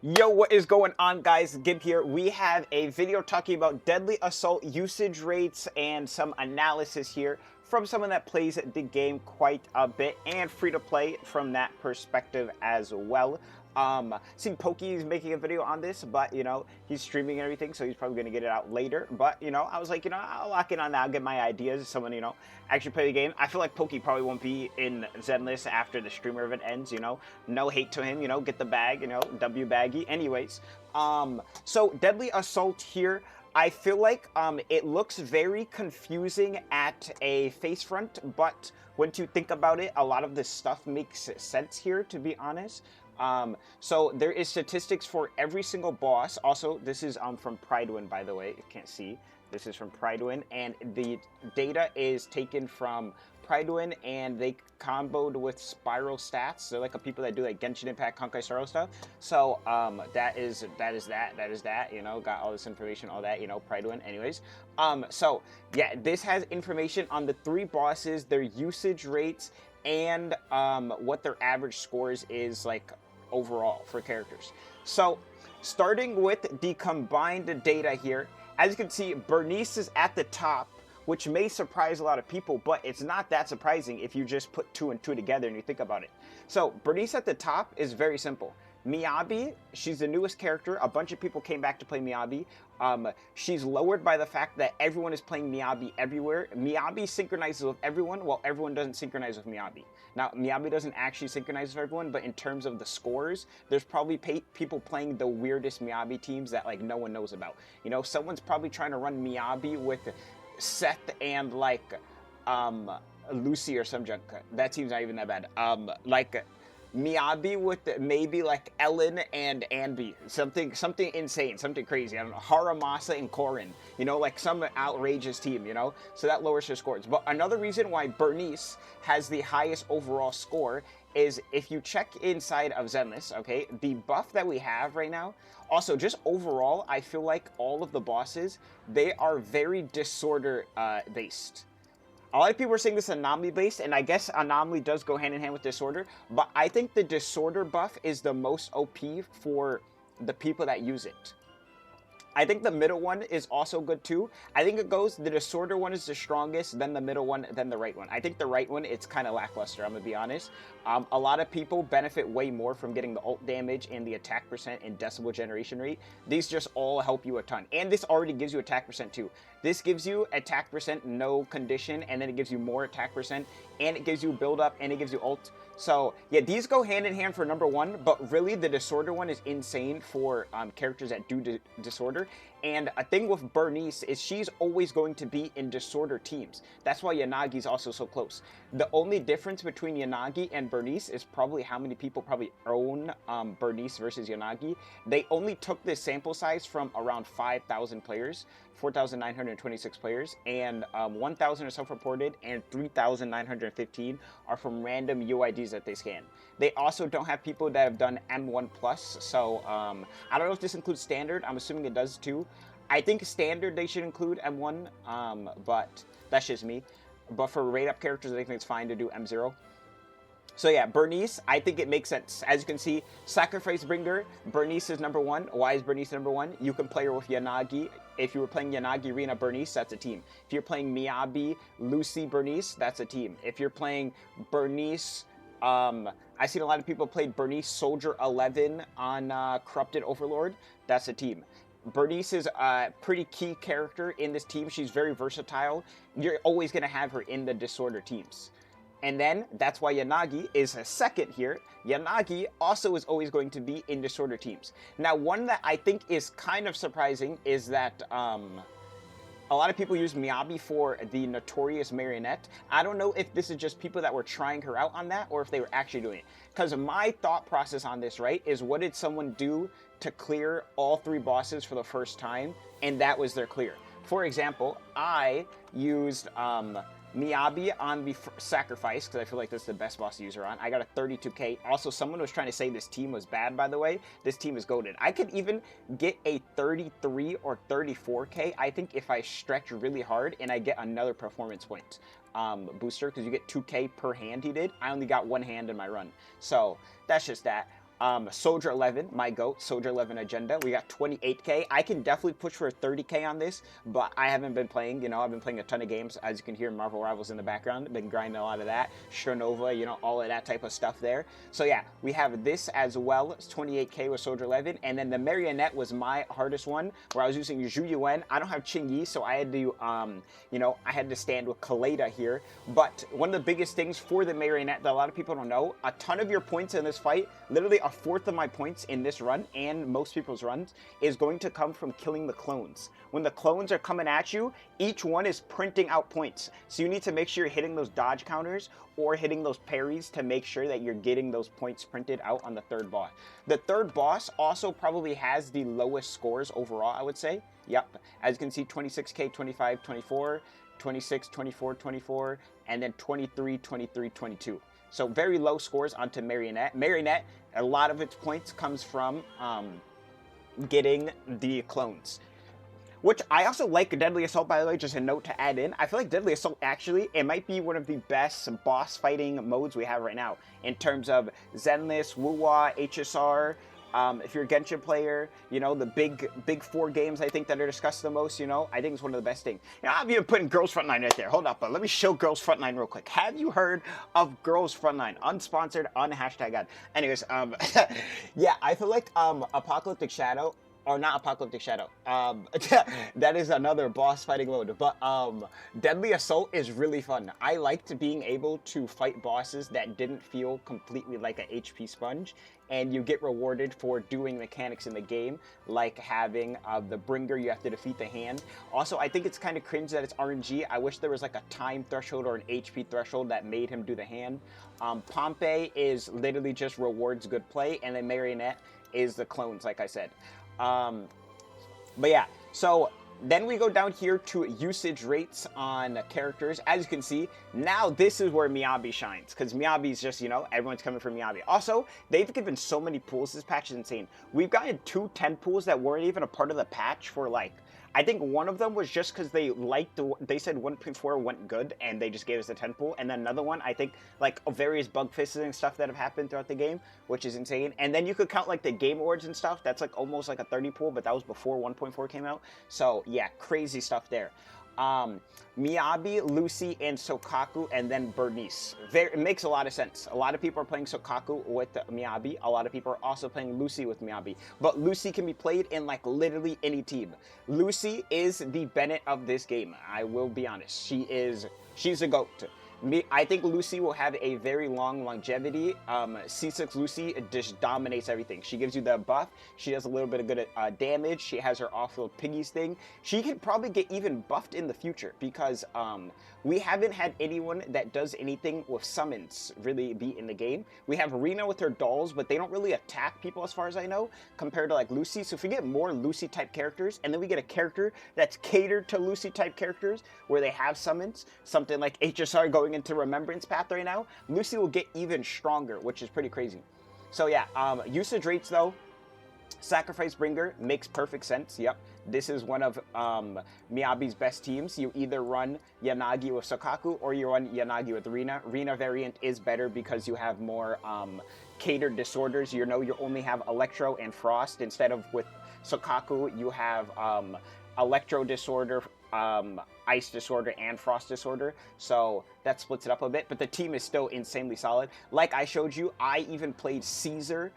Yo, what is going on, guys? Gib here. We have a video talking about deadly assault usage rates and some analysis here from someone that plays the game quite a bit and free to play from that perspective as well. Seen Pokey's making a video on this, but he's streaming and everything, so he's probably gonna get it out later. But I was like, I'll lock in on that. I'll get my ideas as someone actually play the game. I feel like Pokey probably won't be in Zenless after the streamer event ends. No hate to him. Get the bag. W baggy. Anyways, so deadly assault here. I feel like it looks very confusing at a face front, but once you think about it, a lot of this stuff makes sense here, to be honest. So there is statistics for every single boss. Also, this is from Pridewin, by the way. You can't see. This is from Pridewin, and the data is taken from Pridewin, and they comboed with Spiral stats. They're like a people that do like Genshin Impact, Honkai Star Rail stuff. So that is that. Got all this information, all that. Pridewin. Anyways, so yeah, this has information on the 3 bosses, their usage rates, and what their average scores is like overall for characters. So starting with the combined data here, as you can see, Bernice is at the top, which may surprise a lot of people, but it's not that surprising if you just put 2 and 2 together and you think about it. So Bernice at the top is very simple. MIYABI, she's the newest character. A bunch of people came back to play MIYABI. She's lowered by the fact that everyone is playing MIYABI everywhere. MIYABI synchronizes with everyone, while everyone doesn't synchronize with MIYABI. Now, MIYABI doesn't actually synchronize with everyone, but in terms of the scores, there's probably people playing the weirdest MIYABI teams that like no one knows about. Someone's probably trying to run MIYABI with Seth and like Lucy or some junk. That team's not even that bad. Like MIYABI with maybe like Ellen and Anby, something insane, something crazy. I don't know, Harumasa and Corin, like some outrageous team, so that lowers her scores. But another reason why Bernice has the highest overall score is if you check inside of Zenless, okay, the buff that we have right now. Also, just overall, I feel like all of the bosses, they are very disorder based. A lot of people are saying this is anomaly based, and I guess anomaly does go hand in hand with disorder, but I think the disorder buff is the most OP for the people that use it. I think the middle one is also good too. I think it goes, the disorder one is the strongest, then the middle one, then the right one. I think the right one, it's kind of lackluster, I'm gonna be honest. A lot of people benefit way more from getting the ult damage and the attack percent and decibel generation rate. These just all help you a ton. And this already gives you attack percent too. This gives you attack percent, no condition, and then it gives you more attack percent, and it gives you build up, and it gives you ult. So yeah, these go hand in hand for number 1, but really the disorder one is insane for characters that do disorder. And a thing with Bernice is she's always going to be in disorder teams. That's why Yanagi's also so close. The only difference between Yanagi and Bernice is probably how many people probably own Bernice versus Yanagi. They only took this sample size from around 5,000 players, 4,926 players, and 1,000 are self-reported, and 3,915 are from random UIDs that they scan. They also don't have people that have done M1+, so I don't know if this includes standard. I'm assuming it does too. I think standard they should include M1, but that's just me. But for rate-up characters, I think it's fine to do M0. So yeah, Bernice, I think it makes sense. As you can see, Sacrifice Bringer, Bernice is number 1. Why is Bernice number 1? You can play her with Yanagi. If you were playing Yanagi, Rina, Bernice, that's a team. If you're playing MIYABI, Lucy, Bernice, that's a team. If you're playing Bernice, I've seen a lot of people play Bernice Soldier 11 on Corrupted Overlord, that's a team. Bernice is a pretty key character in this team. She's very versatile. You're always going to have her in the disorder teams. And then that's why Yanagi is a second here. Yanagi also is always going to be in disorder teams. Now, one that I think is kind of surprising is that a lot of people use MIYABI for the Notorious Marionette. I don't know if this is just people that were trying her out on that or if they were actually doing it. Because my thought process on this, right, is what did someone do to clear all 3 bosses for the first time? And that was their clear. For example, I used MIYABI on the Sacrifice, because I feel like this is the best boss to use her on. I got a 32k. Also, someone was trying to say this team was bad, by the way. This team is goated. I could even get a 33 or 34k, I think, if I stretch really hard and I get another performance point booster, because you get 2k per hand he did. I only got 1 hand in my run. So, that's just that. Soldier 11, my GOAT, Soldier 11 agenda. We got 28k. I can definitely push for 30k on this, but I haven't been playing. You know, I've been playing a ton of games. As you can hear, Marvel Rivals in the background. Been grinding a lot of that. Shernova, you know, all of that type of stuff there. So yeah, we have this as well. It's 28k with Soldier 11. And then the Marionette was my hardest one, where I was using Zhu Yuan. I don't have Qing Yi, so I had to, you know, I had to stand with Kaleda here. But one of the biggest things for the Marionette that a lot of people don't know, a ton of your points in this fight, literally a fourth of my points in this run and most people's runs is going to come from killing the clones. When the clones are coming at you, each one is printing out points. So you need to make sure you're hitting those dodge counters or hitting those parries to make sure that you're getting those points printed out on the third boss. The third boss also probably has the lowest scores overall, I would say. Yep, as you can see, 26k, 25, 24, 26, 24, 24, and then 23, 23, 22. So very low scores onto Marionette. Marionette, a lot of its points comes from getting the clones. Which I also like Deadly Assault, by the way, just a note to add in. I feel like Deadly Assault, actually, it might be one of the best boss fighting modes we have right now. In terms of Zenless, Wuwa, HSR, if you're a Genshin player, you know, the big 4 games I think that are discussed the most, you know, I think it's one of the best things. You know, I'm even putting Girls Frontline right there. Hold up, but let me show Girls Frontline real quick. Have you heard of Girls Frontline? Unsponsored, #hashtag ad. Anyways, yeah, I feel like Apocalyptic Shadow, or not Apocalyptic Shadow, that is another boss fighting mode, but Deadly Assault is really fun. I liked being able to fight bosses that didn't feel completely like a HP sponge, and you get rewarded for doing mechanics in the game, like having the bringer, you have to defeat the hand. Also, I think it's kind of cringe that it's RNG. I wish there was like a time threshold or an HP threshold that made him do the hand. Pompey is literally just rewards good play, and then Marionette is the clones, like I said. But yeah, so then we go down here to usage rates on characters. As you can see, now this is where MIYABI shines, because MIYABI is just, you know, everyone's coming from MIYABI. Also, they've given so many pools. This patch is insane. We've gotten 2 10 pools that weren't even a part of the patch for like, I think one of them was just because they liked they said 1.4 went good and they just gave us a 10 pool, and then another one, I think, like various bug fixes and stuff that have happened throughout the game, which is insane. And then you could count like the Game Awards and stuff. That's like almost like a 30 pool, but that was before 1.4 came out. So yeah, crazy stuff there. MIYABI, Lucy, and Sokaku, and then BURNICE. It makes a lot of sense. A lot of people are playing Sokaku with MIYABI. A lot of people are also playing Lucy with MIYABI. But Lucy can be played in like literally any team. Lucy is the Bennett of this game. I will be honest. She's a GOAT. I think Lucy will have a very long longevity. C6 Lucy just dominates everything. She gives you the buff. She does a little bit of good damage. She has her off-field piggies thing. She could probably get even buffed in the future because we haven't had anyone that does anything with summons really be in the game. We have Rena with her dolls, but they don't really attack people as far as I know, compared to like Lucy. So if we get more Lucy type characters, and then we get a character that's catered to Lucy type characters, where they have summons, something like HSR going into Remembrance Path right now, Lucy will get even stronger, which is pretty crazy. So yeah, usage rates though, Sacrifice Bringer makes perfect sense. Yep, this is one of MIYABI's best teams. You either run Yanagi with Sokaku or you run Yanagi with Rena. Rena variant is better because you have more catered disorders. You know, you only have Electro and Frost instead of with Sokaku you have Electro disorder, Ice disorder, and Frost disorder, so that splits it up a bit, but the team is still insanely solid. Like I showed you, I even played Caesar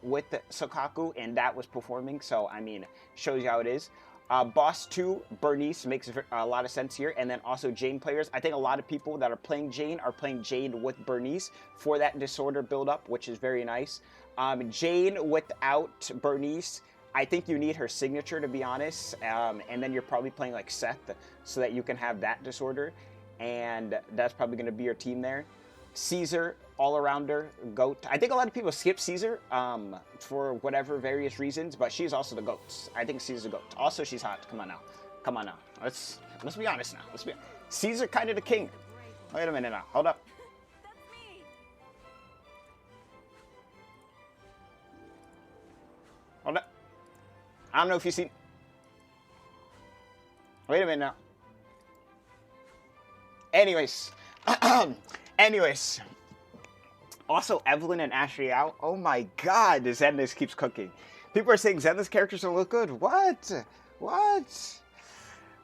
with Sokaku, and that was performing, so I mean, shows you how it is. Boss 2, BURNICE, makes a lot of sense here, and then also Jane players. I think a lot of people that are playing Jane are playing Jane with BURNICE for that disorder buildup, which is very nice. Jane without BURNICE, I think you need her signature, to be honest, and then you're probably playing like Seth so that you can have that disorder, and that's probably going to be your team there. Caesar, all-arounder, GOAT. I think a lot of people skip Caesar for whatever various reasons, but she's also the GOAT. I think Caesar's the GOAT. Also, she's hot. Come on now. Come on now. Let's be honest now. Caesar kind of the king. Wait a minute now. Hold up. Hold up. I don't know if you see. Wait a minute now. Anyways. Also, Evelyn and Ashley out. Oh my god, Zenless keeps cooking. People are saying Zenless characters don't look good. What? What?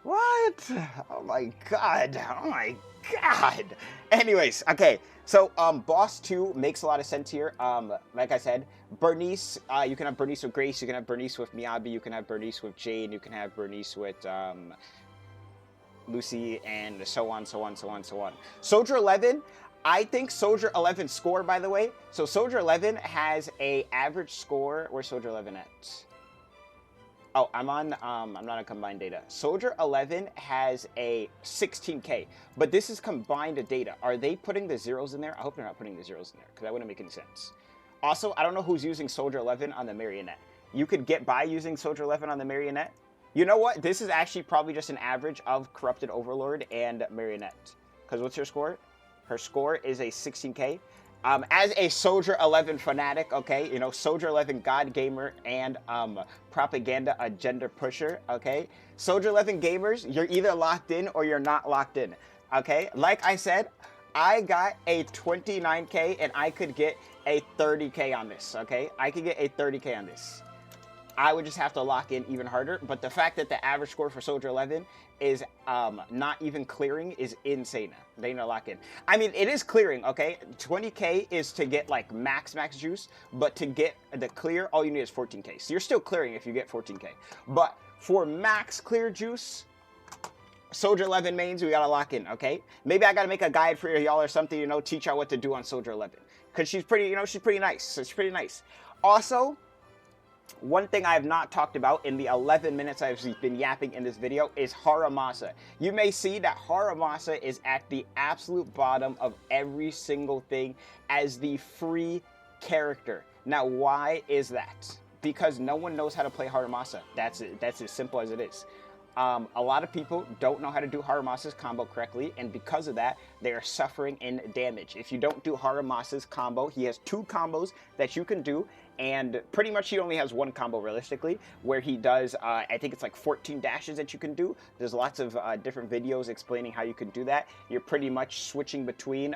What? Oh my god. Oh my god. Anyways, okay. So, Boss 2 makes a lot of sense here. Like I said, Bernice, you can have Bernice with Grace, you can have Bernice with MIYABI, you can have Bernice with Jane, you can have Bernice with, Lucy, and so on, so on, so on, so on. Soldier 11, I think Soldier 11 score, by the way. So Soldier 11 has a average score. Where's Soldier 11 at? Oh, I'm not on combined data. Soldier 11 has a 16K, but this is combined data. Are they putting the zeros in there? I hope they're not putting the zeros in there, because that wouldn't make any sense. Also, I don't know who's using Soldier 11 on the Marionette. You could get by using Soldier 11 on the Marionette. You know what? This is actually probably just an average of Corrupted Overlord and Marionette. Because what's her score? Her score is a 16K. As a Soldier 11 fanatic, okay, you know, Soldier 11 God Gamer and propaganda agenda pusher, okay? Soldier 11 gamers, you're either locked in or you're not locked in, okay? Like I said, I got a 29K and I could get a 30K on this, okay? I could get a 30K on this. I would just have to lock in even harder, but the fact that the average score for Soldier 11 is not even clearing is insane. They need to lock in. I mean, it is clearing, okay? 20K is to get like max juice, but to get the clear, all you need is 14K. So you're still clearing if you get 14K. But for max clear juice, Soldier 11 mains, we gotta lock in, okay? Maybe I gotta make a guide for y'all or something, you know, teach y'all what to do on Soldier 11. Because she's pretty, you know, she's pretty nice. So she's pretty nice. Also, one thing I have not talked about in the 11 minutes I've been yapping in this video is harumasa. You may see that harumasa is at the absolute bottom of every single thing as the free character. Now, why is that? Because no one knows how to play harumasa. That's it. That's as simple as it is. A lot of people don't know how to do Harumasa's combo correctly, and because of that, they are suffering in damage. If you don't do Harumasa's combo, he has 2 combos that you can do, and pretty much he only has 1 combo realistically, where he does, I think it's like 14 dashes that you can do. There's lots of different videos explaining how you can do that. You're pretty much switching between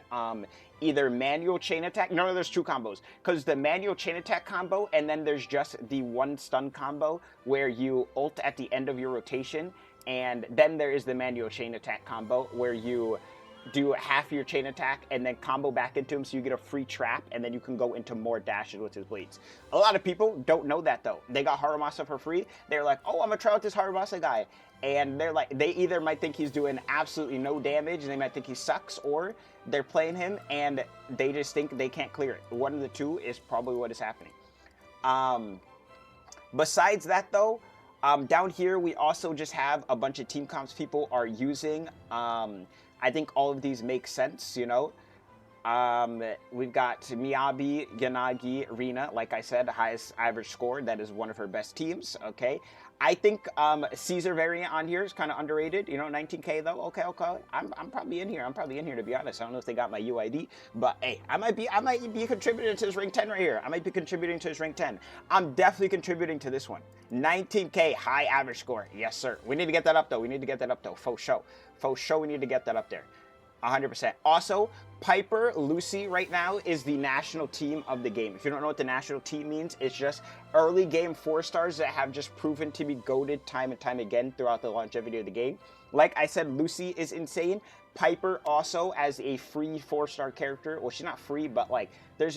either manual chain attack. No, there's 2 combos, because the manual chain attack combo, and then there's just the 1 stun combo where you ult at the end of your rotation, and then there is the manual chain attack combo where you do half your chain attack and then combo back into him so you get a free trap, and then you can go into more dashes with his blades. A lot of people don't know that though. They got Harumasa for free. They're like, oh, I'm gonna try out this Harumasa guy. And they're like, they either might think he's doing absolutely no damage and they might think he sucks, or they're playing him and they just think they can't clear it. One of the two is probably what is happening. Besides that though, down here we also just have a bunch of team comps people are using. I think all of these make sense, you know. We've got MIYABI, Yanagi, Rina, like I said, the highest average score. That is one of her best teams, okay. I think Caesar variant on here is kind of underrated, you know, 19K though. Okay. I'm probably in here. I'm probably in here, to be honest. I don't know if they got my UID, but hey, I might be contributing to this rank 10 right here. I might be contributing to this rank 10. I'm definitely contributing to this one. 19K high average score. Yes, sir. We need to get that up though. We need to get that up though. Faux show. Faux show. We need to get that up there. 100%. Also, Piper Lucy right now is the national team of the game. If you don't know what the national team means, it's just early game 4-stars that have just proven to be goated time and time again throughout the longevity of the game. Like I said, Lucy is insane. Piper also as a free 4-star character. Well, she's not free, but like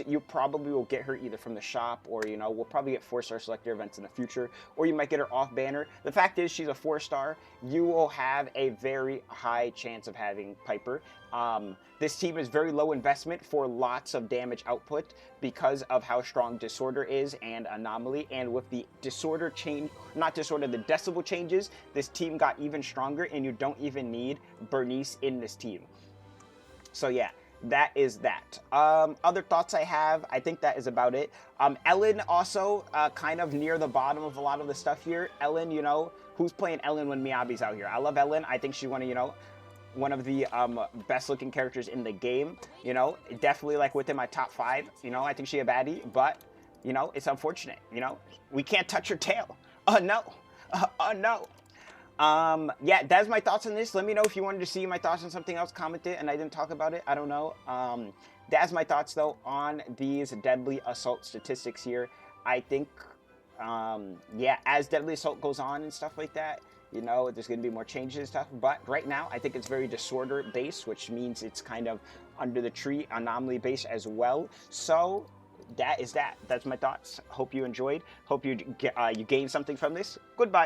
you probably will get her either from the shop, or you know, we'll probably get 4-star selector events in the future, or you might get her off banner. The fact is, she's a 4-star. You will have a very high chance of having Piper. This team is very low investment for lots of damage output because of how strong Disorder is and Anomaly. And with the Disorder change, not Disorder, the Decibel changes, this team got even stronger, and you don't even need Bernice in this team. So yeah, that is that. Other thoughts I have, I think that is about it. Ellen also kind of near the bottom of a lot of the stuff here. Ellen, you know, who's playing Ellen when MIYABI's out here? I love Ellen. I think she's one of, you know, one of the best looking characters in the game, you know, definitely like within my top 5, you know. I think she a baddie, but you know, it's unfortunate, you know, we can't touch her tail. Oh no. Oh no. Yeah, that's my thoughts on this. Let me know if you wanted to see my thoughts on something else. Comment it, and I didn't talk about it. I don't know. That's my thoughts though on these deadly assault statistics here. I think, yeah, as deadly assault goes on and stuff like that, you know, there's going to be more changes and stuff. But right now, I think it's very disorder based, which means it's kind of under the tree anomaly based as well. So that is that. That's my thoughts. Hope you enjoyed. Hope you gained something from this. Goodbye.